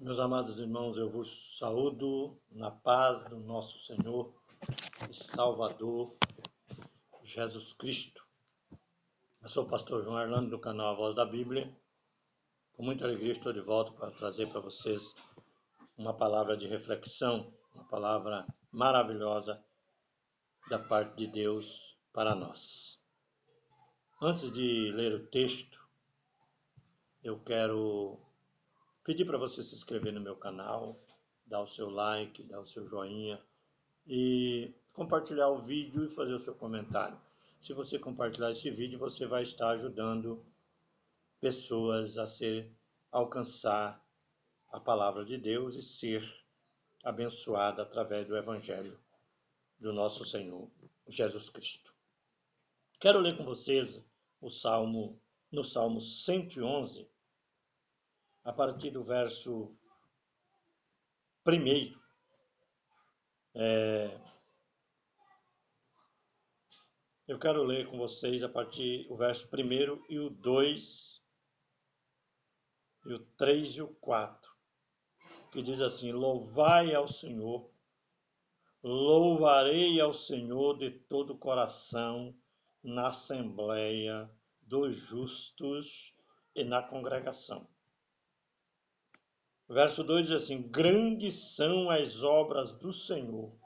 Meus amados irmãos, eu vos saúdo na paz do nosso Senhor e Salvador Jesus Cristo. Eu sou o pastor João Orlando do canal A Voz da Bíblia. Com muita alegria estou de volta para trazer para vocês uma palavra de reflexão, uma palavra maravilhosa da parte de Deus para nós. Antes de ler o texto, eu quero pedir para você se inscrever no meu canal, dar o seu like, dar o seu joinha e compartilhar o vídeo e fazer o seu comentário. Se você compartilhar esse vídeo, você vai estar ajudando pessoas a alcançar a palavra de Deus e ser abençoada através do Evangelho do nosso Senhor Jesus Cristo. Quero ler com vocês no Salmo 111, a partir do verso 1. Eu quero ler com vocês a partir do verso 1 e o 2, e o 3 e o 4, que diz assim: Louvai ao Senhor, louvarei ao Senhor de todo o coração, na assembleia dos justos e na congregação. Verso 2 diz assim: Grandes são as obras do Senhor,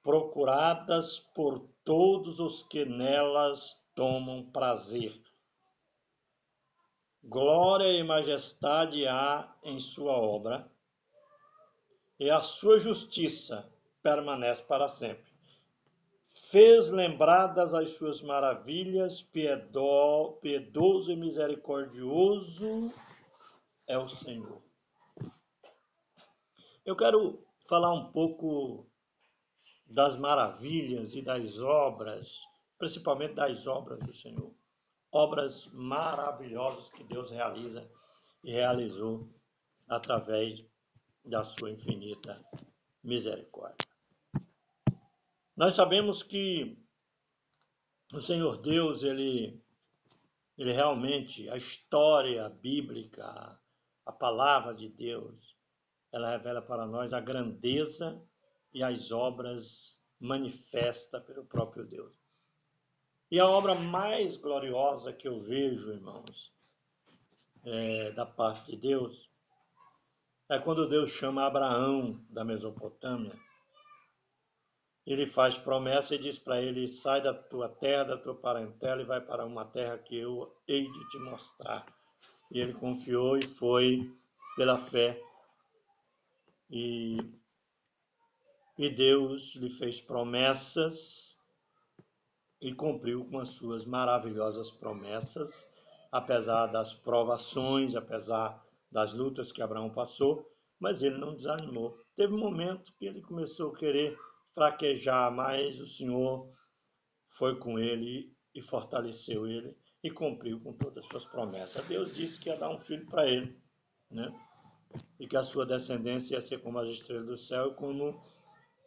procuradas por todos os que nelas tomam prazer. Glória e majestade há em sua obra, e a sua justiça permanece para sempre. Fez lembradas as suas maravilhas, piedoso e misericordioso é o Senhor. Eu quero falar um pouco das maravilhas e das obras, principalmente das obras do Senhor. Obras maravilhosas que Deus realiza e realizou através da sua infinita misericórdia. Nós sabemos que o Senhor Deus, ele realmente, a história bíblica, a palavra de Deus, ela revela para nós a grandeza e as obras manifestas pelo próprio Deus. E a obra mais gloriosa que eu vejo, irmãos, da parte de Deus, é quando Deus chama Abraão da Mesopotâmia. Ele faz promessa e diz para ele: sai da tua terra, da tua parentela e vai para uma terra que eu hei de te mostrar. E ele confiou e foi pela fé. E Deus lhe fez promessas e cumpriu com as suas maravilhosas promessas, apesar das provações, apesar das lutas que Abraão passou, mas ele não desanimou. Teve um momento que ele começou a querer fraquejar, mas o Senhor foi com ele e fortaleceu ele e cumpriu com todas as suas promessas. Deus disse que ia dar um filho para ele, né? E que a sua descendência ia ser como as estrelas do céu e como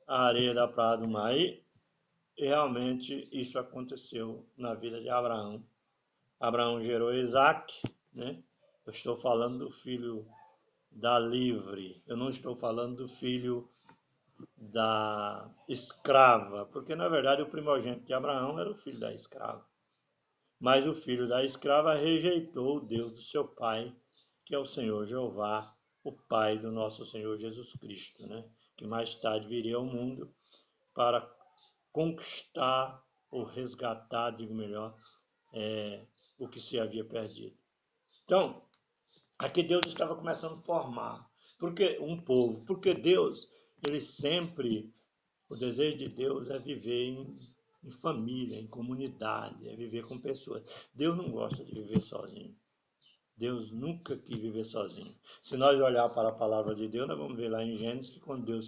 a areia da praia do mar. E realmente isso aconteceu na vida de Abraão. Abraão gerou Isaac, né? Eu estou falando do filho da livre, eu não estou falando do filho da escrava, porque na verdade o primogênito de Abraão era o filho da escrava. Mas o filho da escrava rejeitou o Deus do seu pai, que é o Senhor Jeová, o Pai do nosso Senhor Jesus Cristo, né? Que mais tarde viria ao mundo para conquistar ou resgatar, digo melhor, o que se havia perdido. Então, aqui Deus estava começando a formar um povo, porque Deus, ele sempre, o desejo de Deus é viver em família, em comunidade, é viver com pessoas. Deus não gosta de viver sozinho. Deus nunca quis viver sozinho. Se nós olhar para a palavra de Deus, nós vamos ver lá em Gênesis que quando Deus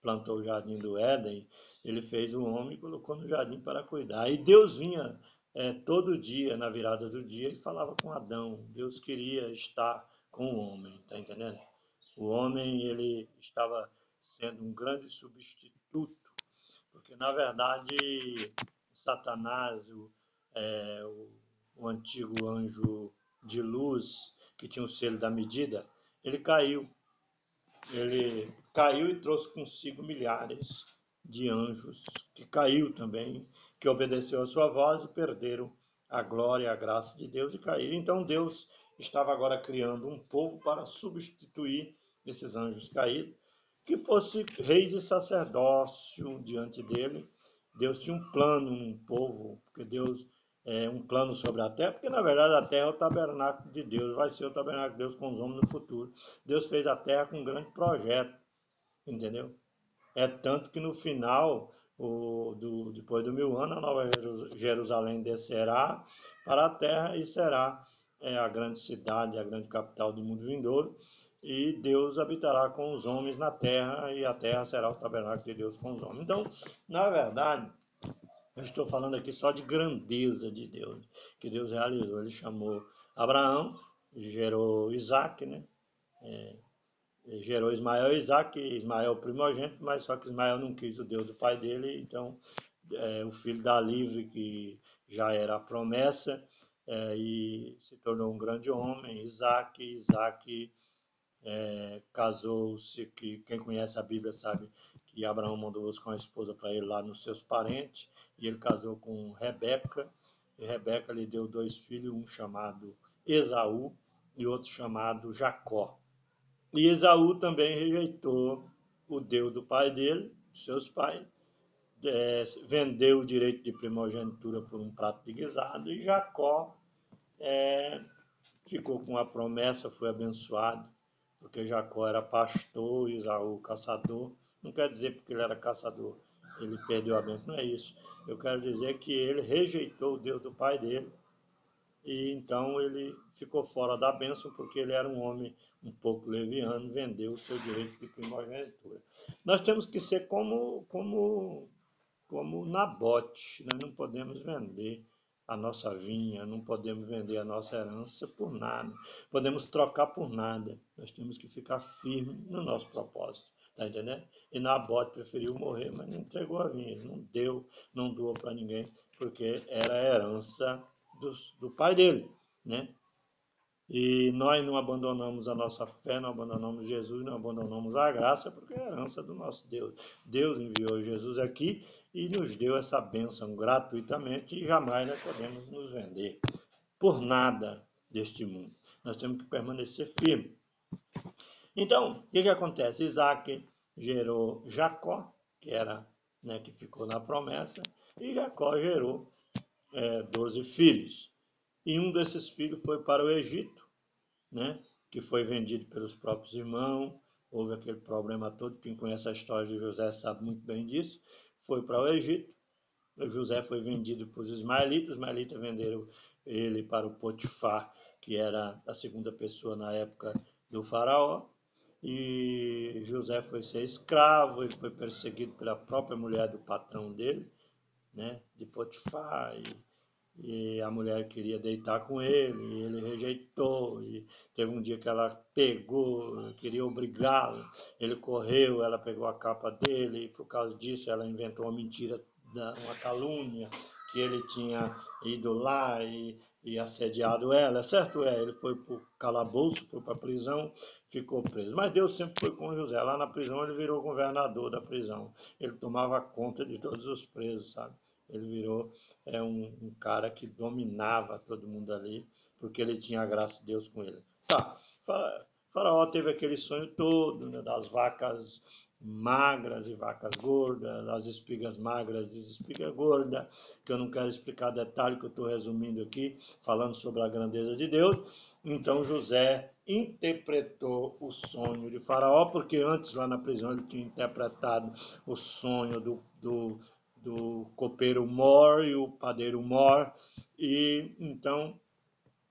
plantou o jardim do Éden, ele fez o homem e colocou no jardim para cuidar. E Deus vinha todo dia, na virada do dia, e falava com Adão. Deus queria estar com o homem, está entendendo? O homem, ele estava sendo um grande substituto, porque na verdade Satanás, o antigo anjo de luz, que tinha o selo da medida, ele caiu. Ele caiu e trouxe consigo milhares de anjos, que caiu também, que obedeceu a sua voz e perderam a glória e a graça de Deus e caíram. Então Deus estava agora criando um povo para substituir esses anjos caídos, que fosse reis e sacerdócio diante dele. Deus tinha um plano, um povo, porque Deus um plano sobre a terra, porque na verdade a terra é o tabernáculo de Deus, vai ser o tabernáculo de Deus com os homens no futuro. Deus fez a terra com um grande projeto, entendeu? É tanto que no final, depois do 1000 anos, a nova Jerusalém descerá para a terra e será a grande cidade, a grande capital do mundo vindouro. E Deus habitará com os homens na terra, e a terra será o tabernáculo de Deus com os homens. Então, na verdade, eu estou falando aqui só de grandeza de Deus, que Deus realizou. Ele chamou Abraão, gerou Isaac, né? Gerou Ismael e Isaac, Ismael o primogênito, mas só que Ismael não quis o Deus do pai dele, então o filho da livre, que já era a promessa, e se tornou um grande homem, Isaac casou-se, que quem conhece a Bíblia sabe que Abraão mandou buscar uma esposa para ele lá nos seus parentes, e ele casou com Rebeca, e Rebeca lhe deu 2 filhos, um chamado Esaú e outro chamado Jacó. E Esaú também rejeitou o Deus do pai dele, seus pais, vendeu o direito de primogenitura por um prato de guisado, e Jacó ficou com a promessa, foi abençoado, porque Jacó era pastor, Esaú caçador. Não quer dizer porque ele era caçador, ele perdeu a bênção, não é isso. Eu quero dizer que ele rejeitou o Deus do pai dele, e então ele ficou fora da bênção, porque ele era um homem um pouco leviano, vendeu o seu direito de primogenitura. Nós temos que ser como Nabote, nós não podemos vender a nossa vinha, não podemos vender a nossa herança por nada, podemos trocar por nada, nós temos que ficar firme no nosso propósito, tá entendendo? E Nabote preferiu morrer, mas não entregou a vinha, não deu, não doou para ninguém, porque era a herança do pai dele, né? E nós não abandonamos a nossa fé, não abandonamos Jesus, não abandonamos a graça, porque é a herança do nosso Deus. Deus enviou Jesus aqui e nos deu essa bênção gratuitamente, e jamais nós podemos nos vender por nada deste mundo. Nós temos que permanecer firmes. Então, o que acontece? Isaac gerou Jacó, que era, né, que ficou na promessa, e Jacó gerou 12 filhos. E um desses filhos foi para o Egito, né, que foi vendido pelos próprios irmãos. Houve aquele problema todo, quem conhece a história de José sabe muito bem disso. Foi para o Egito, o José foi vendido para os ismaelitas venderam ele para o Potifar, que era a segunda pessoa na época do faraó, e José foi ser escravo, ele foi perseguido pela própria mulher do patrão dele, né, de Potifar, e a mulher queria deitar com ele, e ele rejeitou, e teve um dia que ela pegou, queria obrigá-lo, ele correu, ela pegou a capa dele, e por causa disso ela inventou uma mentira, uma calúnia, que ele tinha ido lá e assediado ela, certo? Ele foi para o calabouço, foi para a prisão, ficou preso. Mas Deus sempre foi com José, lá na prisão ele virou governador da prisão, ele tomava conta de todos os presos, sabe? Ele virou um cara que dominava todo mundo ali, porque ele tinha a graça de Deus com ele. Tá, Faraó teve aquele sonho todo, né, das vacas magras e vacas gordas, das espigas magras e espigas gordas, que eu não quero explicar detalhe, que eu estou resumindo aqui, falando sobre a grandeza de Deus. Então José interpretou o sonho de Faraó, porque antes lá na prisão ele tinha interpretado o sonho do copeiro Mor e o padeiro Mor, e então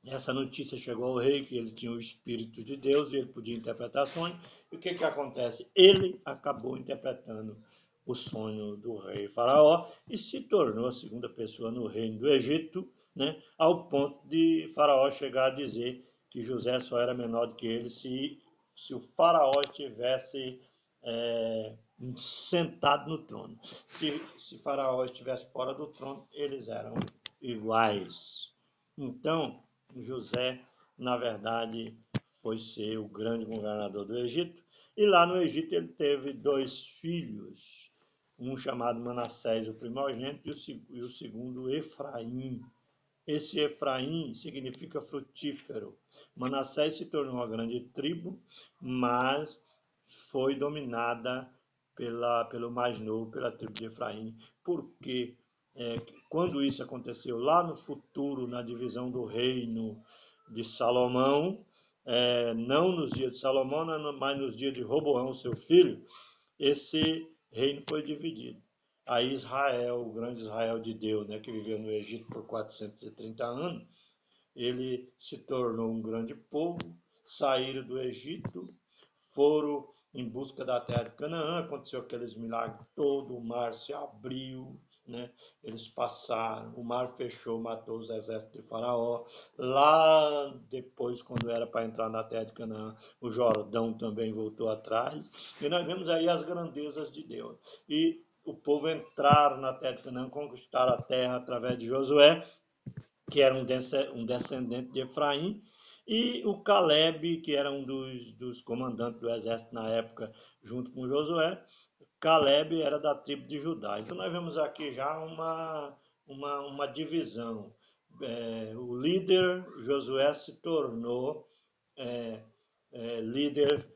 essa notícia chegou ao rei, que ele tinha o Espírito de Deus e ele podia interpretar sonhos. E o que acontece? Ele acabou interpretando o sonho do rei Faraó e se tornou a segunda pessoa no reino do Egito, né, ao ponto de Faraó chegar a dizer que José só era menor do que ele se o Faraó estivesse sentado no trono. Se Faraó estivesse fora do trono, eles eram iguais. Então, José na verdade, foi ser o grande governador do Egito. E lá no Egito ele teve 2 filhos, um chamado Manassés, o primogênito, e o segundo Efraim. Esse Efraim significa frutífero. Manassés se tornou uma grande tribo, mas foi dominada pelo mais novo, pela tribo de Efraim, porque quando isso aconteceu lá no futuro, na divisão do reino de Salomão, não nos dias de Salomão, mas nos dias de Roboão, seu filho, esse reino foi dividido. Aí Israel, o grande Israel de Deus, né, que viveu no Egito por 430 anos, ele se tornou um grande povo, saíram do Egito, foram em busca da terra de Canaã, aconteceu aqueles milagres todos, o mar se abriu, né? Eles passaram, o mar fechou, matou os exércitos de Faraó. Lá depois, quando era para entrar na terra de Canaã, o Jordão também voltou atrás. E nós vemos aí as grandezas de Deus. E o povo entraram na terra de Canaã, conquistaram a terra através de Josué, que era um descendente de Efraim, e o Caleb, que era um dos comandantes do exército na época, junto com Josué. Caleb era da tribo de Judá. Então nós vemos aqui já uma divisão. O líder Josué se tornou líder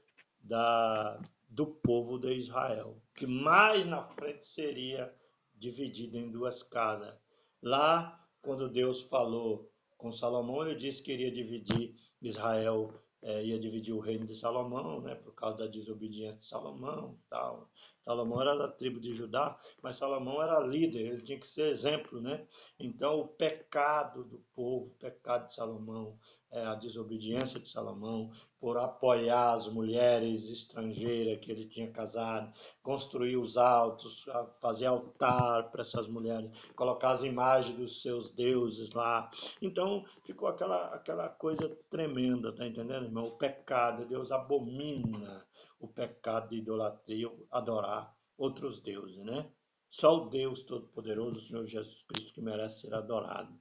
do povo de Israel, que mais na frente seria dividido em 2 casas. Lá, quando Deus falou com Salomão, ele disse que iria dividir Israel, ia dividir o reino de Salomão, né, por causa da desobediência de Salomão, tal. Salomão era da tribo de Judá, mas Salomão era líder, ele tinha que ser exemplo, né? Então, o pecado do povo, o pecado de Salomão, a desobediência de Salomão, por apoiar as mulheres estrangeiras que ele tinha casado, construir os altos, fazer altar para essas mulheres, colocar as imagens dos seus deuses lá. Então, ficou aquela coisa tremenda, tá entendendo, irmão? O pecado, Deus abomina o pecado de idolatria, adorar outros deuses, né? Só o Deus Todo-Poderoso, o Senhor Jesus Cristo, que merece ser adorado.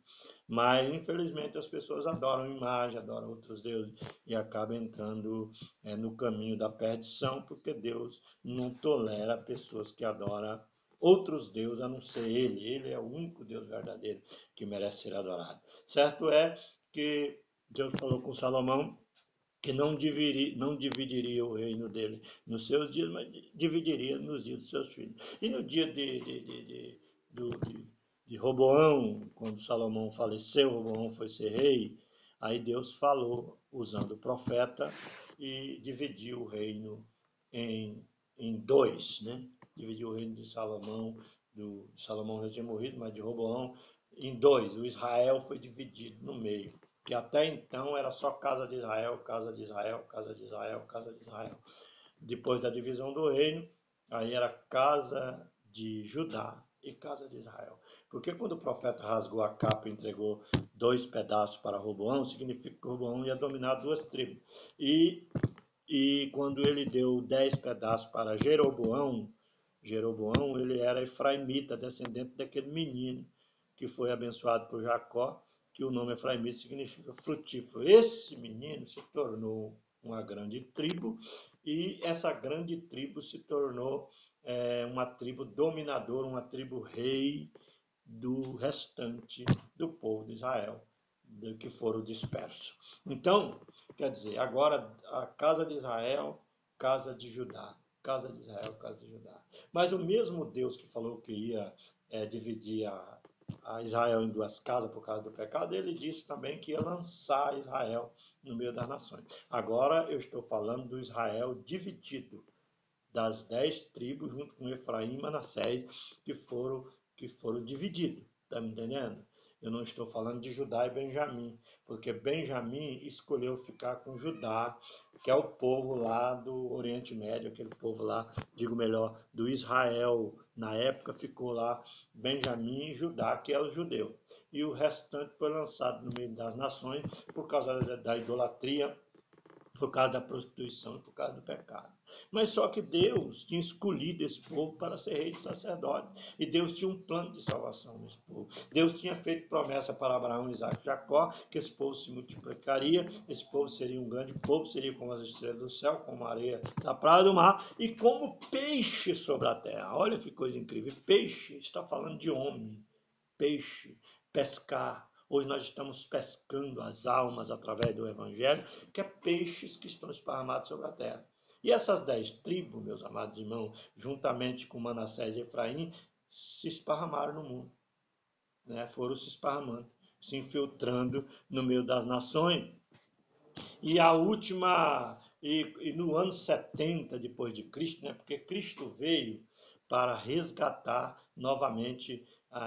Mas, infelizmente, as pessoas adoram imagem, adoram outros deuses e acabam entrando no caminho da perdição, porque Deus não tolera pessoas que adoram outros deuses, a não ser Ele. Ele é o único Deus verdadeiro que merece ser adorado. Certo é que Deus falou com Salomão que não dividiria o reino dele nos seus dias, mas dividiria nos dias dos seus filhos. E no dia de Roboão, quando Salomão faleceu, Roboão foi ser rei, aí Deus falou, usando o profeta, e dividiu o reino em 2, né? Dividiu o reino de Salomão, Salomão já tinha morrido, mas de Roboão, em 2. O Israel foi dividido no meio, que até então era só casa de Israel, casa de Israel, casa de Israel, casa de Israel. Depois da divisão do reino, aí era casa de Judá e casa de Israel. Porque quando o profeta rasgou a capa e entregou 2 pedaços para Roboão, significa que Roboão ia dominar 2 tribos. E quando ele deu 10 pedaços para Jeroboão, ele era efraimita, descendente daquele menino que foi abençoado por Jacó, que o nome efraimita significa frutífero. Esse menino se tornou uma grande tribo, e essa grande tribo se tornou uma tribo dominadora, uma tribo rei do restante do povo de Israel, que foram dispersos. Então, quer dizer, agora a casa de Israel, casa de Judá, casa de Israel, casa de Judá. Mas o mesmo Deus que falou que ia dividir a Israel em 2 casas por causa do pecado, ele disse também que ia lançar Israel no meio das nações. Agora eu estou falando do Israel dividido, das 10 tribos, junto com Efraim e Manassés, que foram divididos. Está me entendendo? Eu não estou falando de Judá e Benjamim, porque Benjamim escolheu ficar com Judá, que é o povo lá do Oriente Médio, aquele povo lá, digo melhor, do Israel. Na época ficou lá Benjamim e Judá, que é o judeu. E o restante foi lançado no meio das nações por causa da idolatria por causa da prostituição e por causa do pecado. Mas só que Deus tinha escolhido esse povo para ser rei e sacerdote. E Deus tinha um plano de salvação nesse povo. Deus tinha feito promessa para Abraão, Isaac e Jacó, que esse povo se multiplicaria, esse povo seria um grande povo, seria como as estrelas do céu, como a areia da praia do mar, e como peixe sobre a terra. Olha que coisa incrível. Peixe, está falando de homem. Peixe, pescar. Hoje nós estamos pescando as almas através do Evangelho, que é peixes que estão esparramados sobre a terra. E essas 10 tribos, meus amados irmãos, juntamente com Manassés e Efraim, se esparramaram no mundo. Né? Foram se esparramando, se infiltrando no meio das nações. E a última, e no ano 70 depois de Cristo, né? Porque Cristo veio para resgatar novamente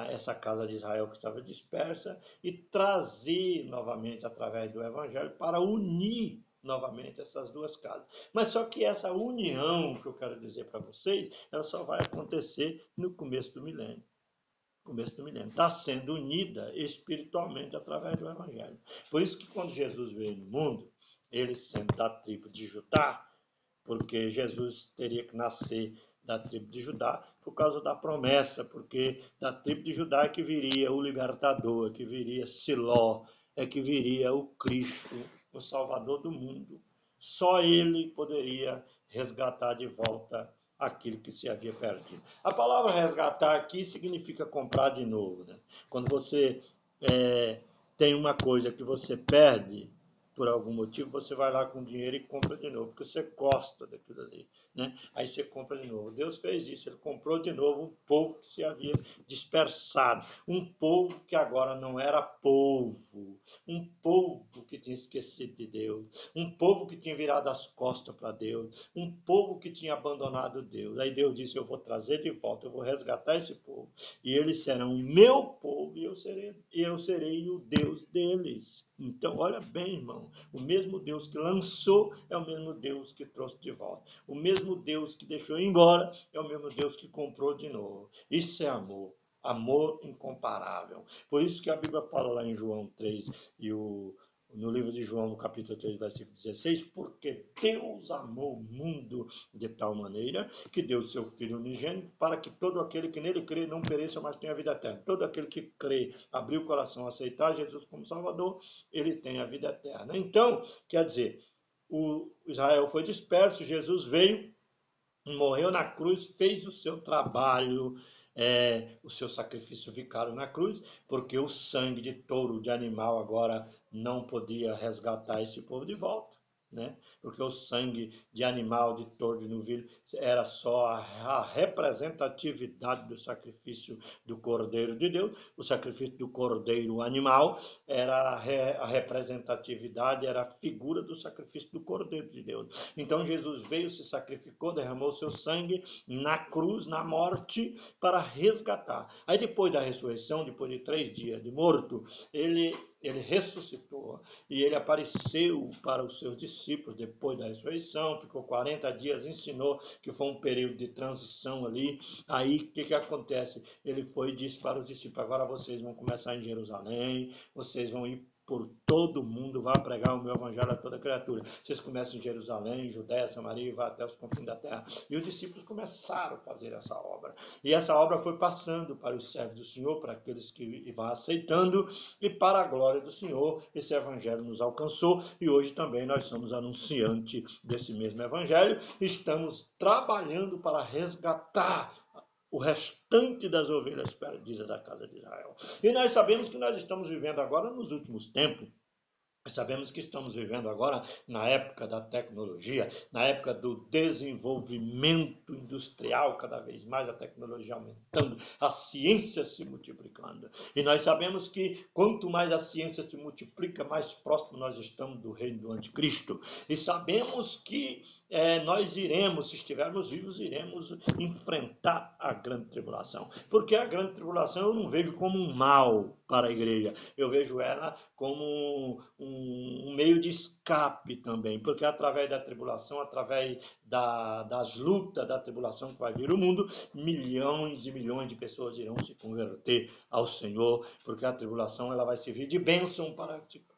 essa casa de Israel que estava dispersa e trazer novamente através do Evangelho para unir novamente essas duas casas. Mas só que essa união que eu quero dizer para vocês, ela só vai acontecer no começo do milênio. Começo do milênio. Está sendo unida espiritualmente através do Evangelho. Por isso que quando Jesus veio no mundo, ele sendo da tribo de Judá, porque Jesus teria que nascer da tribo de Judá por causa da promessa, porque da tribo de Judá é que viria o libertador, é que viria Siló, é que viria o Cristo, o Salvador do mundo. Só ele poderia resgatar de volta aquilo que se havia perdido. A palavra resgatar aqui significa comprar de novo. Né? Quando você tem uma coisa que você perde, por algum motivo, você vai lá com dinheiro e compra de novo, porque você gosta daquilo ali, né? Aí você compra de novo. Deus fez isso, ele comprou de novo um povo que se havia dispersado, um povo que agora não era povo, um povo que tinha esquecido de Deus, um povo que tinha virado as costas para Deus, um povo que tinha abandonado Deus. Aí Deus disse, eu vou trazer de volta, eu vou resgatar esse povo, e eles serão o meu povo, e eu serei o Deus deles. Então, olha bem, irmão, o mesmo Deus que lançou é o mesmo Deus que trouxe de volta. O mesmo Deus que deixou ir embora é o mesmo Deus que comprou de novo. Isso é amor. Amor incomparável. Por isso que a Bíblia fala lá em João 3 e no livro de João, no capítulo 3, versículo 16, porque Deus amou o mundo de tal maneira que deu o seu Filho unigênito para que todo aquele que nele crê não pereça, mas tenha vida eterna. Todo aquele que crê, abrir o coração, aceitar Jesus como Salvador, ele tem a vida eterna. Então, quer dizer, o Israel foi disperso, Jesus veio, morreu na cruz, fez o seu trabalho, o seu sacrifício vicário na cruz, porque o sangue de touro, de animal, agora não podia resgatar esse povo de volta, né? Porque o sangue de animal, de touro, de novilho, era só a representatividade do sacrifício do Cordeiro de Deus. O sacrifício do Cordeiro animal era a representatividade, era a figura do sacrifício do Cordeiro de Deus. Então Jesus veio, se sacrificou, derramou seu sangue na cruz, na morte, para resgatar. Aí depois da ressurreição, depois de 3 dias de morto, ele ressuscitou e ele apareceu para os seus discípulos depois da ressurreição, ficou 40 dias, ensinou, que foi um período de transição ali. Aí o que acontece? Ele foi e disse para os discípulos, agora vocês vão começar em Jerusalém, vocês vão ir por todo mundo, vá pregar o meu evangelho a toda criatura. Vocês começam em Jerusalém, Judéia, Samaria e vá até os confins da terra. E os discípulos começaram a fazer essa obra. E essa obra foi passando para os servos do Senhor, para aqueles que vão aceitando, e para a glória do Senhor, esse evangelho nos alcançou, e hoje também nós somos anunciantes desse mesmo evangelho, estamos trabalhando para resgatar o restante das ovelhas perdidas da casa de Israel. E nós sabemos que nós estamos vivendo agora nos últimos tempos. Sabemos que estamos vivendo agora na época da tecnologia, na época do desenvolvimento industrial, cada vez mais a tecnologia aumentando, a ciência se multiplicando. E nós sabemos que quanto mais a ciência se multiplica, mais próximo nós estamos do reino do anticristo. E sabemos que nós iremos, se estivermos vivos, iremos enfrentar a grande tribulação. Porque a grande tribulação eu não vejo como um mal para a igreja, eu vejo ela como um meio de escape também, porque através da tribulação, através das lutas da tribulação que vai vir o mundo, milhões e milhões de pessoas irão se converter ao Senhor, porque a tribulação ela vai servir de bênção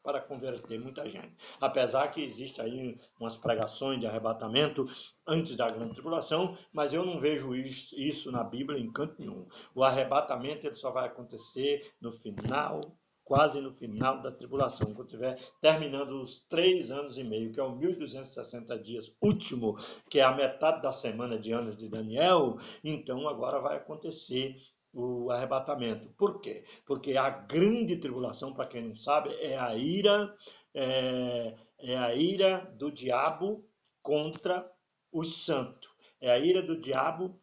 para converter muita gente. Apesar que existe aí umas pregações de arrebatamento antes da grande tribulação, mas eu não vejo isso na Bíblia em canto nenhum. O arrebatamento ele só vai acontecer no final, quase no final da tribulação, quando estiver terminando os 3 anos e meio, que é o 1260 dias último, que é a metade da semana de anos de Daniel, então agora vai acontecer o arrebatamento. Por quê? Porque a grande tribulação, para quem não sabe, é a ira do diabo contra os santos. É a ira do diabo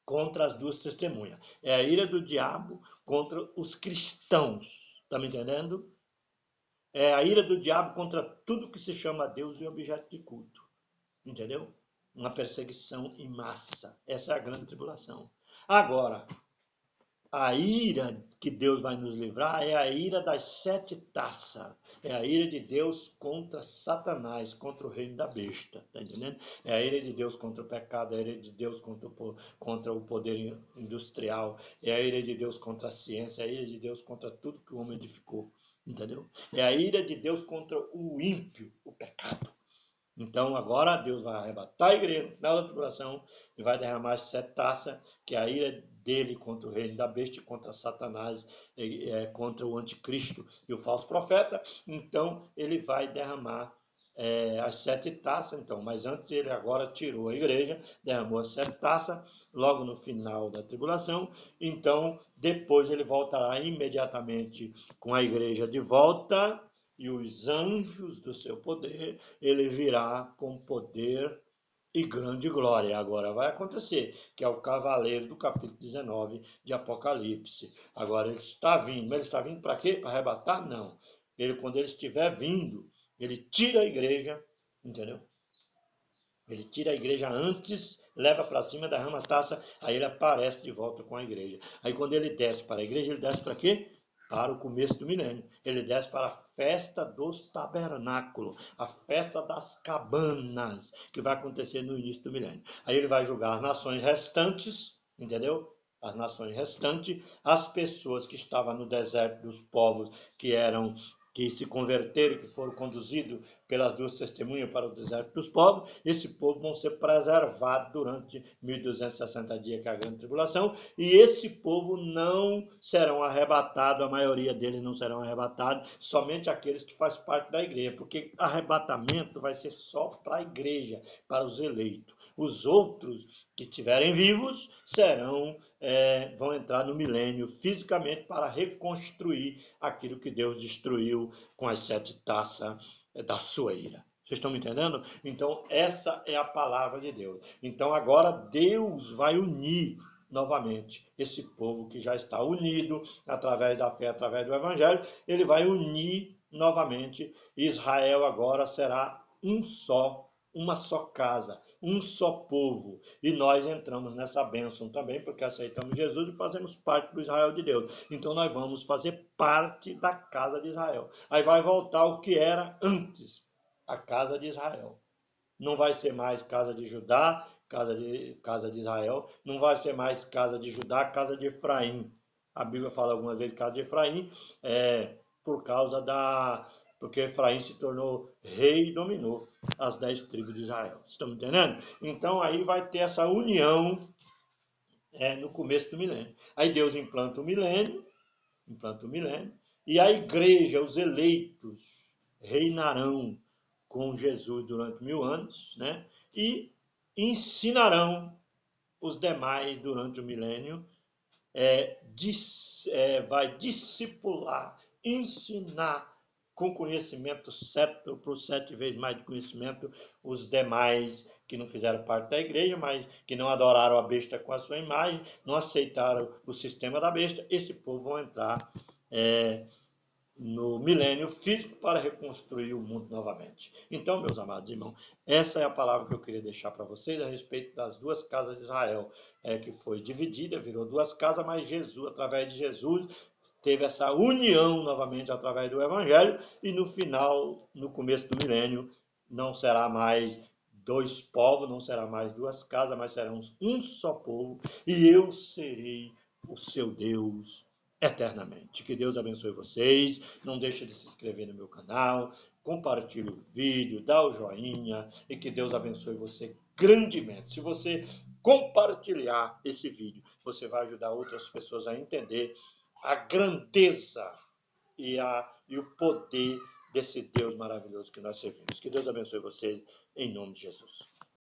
contra as duas testemunhas. É a ira do diabo contra os cristãos. Está me entendendo? É a ira do diabo contra tudo que se chama Deus e objeto de culto. Entendeu? Uma perseguição em massa. Essa é a grande tribulação. Agora, a ira que Deus vai nos livrar é a ira das 7 taças. É a ira de Deus contra Satanás, contra o reino da besta. Tá entendendo? É a ira de Deus contra o pecado, é a ira de Deus contra o poder industrial, é a ira de Deus contra a ciência, é a ira de Deus contra tudo que o homem edificou. Entendeu? É a ira de Deus contra o ímpio, o pecado. Então agora Deus vai arrebatar a igreja no final da tribulação e vai derramar as 7 taças, que é a ira dele contra o reino da besta, contra Satanás, contra o anticristo e o falso profeta. Então ele vai derramar as 7 taças. Então, mas antes ele agora tirou a igreja, derramou as 7 taças, logo no final da tribulação. Então depois ele voltará imediatamente com a igreja de volta, e os anjos do seu poder, ele virá com poder e grande glória. Agora vai acontecer, que é o cavaleiro do capítulo 19 de Apocalipse. Agora ele está vindo, mas ele está vindo para quê? Para arrebatar? Não. Quando ele estiver vindo, ele tira a igreja, entendeu? Ele tira a igreja antes, leva para cima, derrama a taça, aí ele aparece de volta com a igreja. Aí quando ele desce para a igreja, ele desce para quê? Para o começo do milênio. Ele desce para a festa dos tabernáculos, a festa das cabanas, que vai acontecer no início do milênio. Aí ele vai julgar as nações restantes, entendeu? As nações restantes, as pessoas que estavam no deserto dos povos que se converteram, que foram conduzidos pelas duas testemunhas para o deserto dos povos, esse povo vão ser preservados durante 1260 dias, que é a grande tribulação, e esse povo não serão arrebatados, a maioria deles não serão arrebatados, somente aqueles que fazem parte da igreja, porque arrebatamento vai ser só para a igreja, para os eleitos. Os outros que estiverem vivos vão entrar no milênio fisicamente para reconstruir aquilo que Deus destruiu com as 7 taças da sua ira. Vocês estão me entendendo? Então, essa é a palavra de Deus. Então, agora Deus vai unir novamente esse povo que já está unido através da fé, através do evangelho. Ele vai unir novamente. Israel agora será uma só casa, um só povo. E nós entramos nessa bênção também, porque aceitamos Jesus e fazemos parte do Israel de Deus. Então nós vamos fazer parte da casa de Israel. Aí vai voltar o que era antes, a casa de Israel. Não vai ser mais casa de Judá, casa de Israel. Não vai ser mais casa de Judá, casa de Efraim. A Bíblia fala algumas vezes casa de Efraim, por causa porque Efraim se tornou rei e dominou as 10 tribos de Israel. Estão entendendo? Então aí vai ter essa união no começo do milênio. Aí Deus implanta o milênio, e a igreja, os eleitos, reinarão com Jesus durante 1000 anos, né? E ensinarão os demais durante o milênio, vai discipular, ensinar com conhecimento certo, por 7 vezes mais de conhecimento, os demais que não fizeram parte da igreja, mas que não adoraram a besta com a sua imagem, não aceitaram o sistema da besta. Esse povo vai entrar no milênio físico para reconstruir o mundo novamente. Então, meus amados irmãos, essa é a palavra que eu queria deixar para vocês a respeito das 2 casas de Israel, que foi dividida, virou 2 casas, mas Jesus, através de Jesus, teve essa união novamente através do Evangelho, e no final, no começo do milênio, não será mais dois povos, não será mais duas casas, mas serão um só povo, e eu serei o seu Deus eternamente. Que Deus abençoe vocês, não deixe de se inscrever no meu canal, compartilhe o vídeo, dá o joinha, e que Deus abençoe você grandemente. Se você compartilhar esse vídeo, você vai ajudar outras pessoas a entender a grandeza e o poder desse Deus maravilhoso que nós servimos. Que Deus abençoe vocês, em nome de Jesus.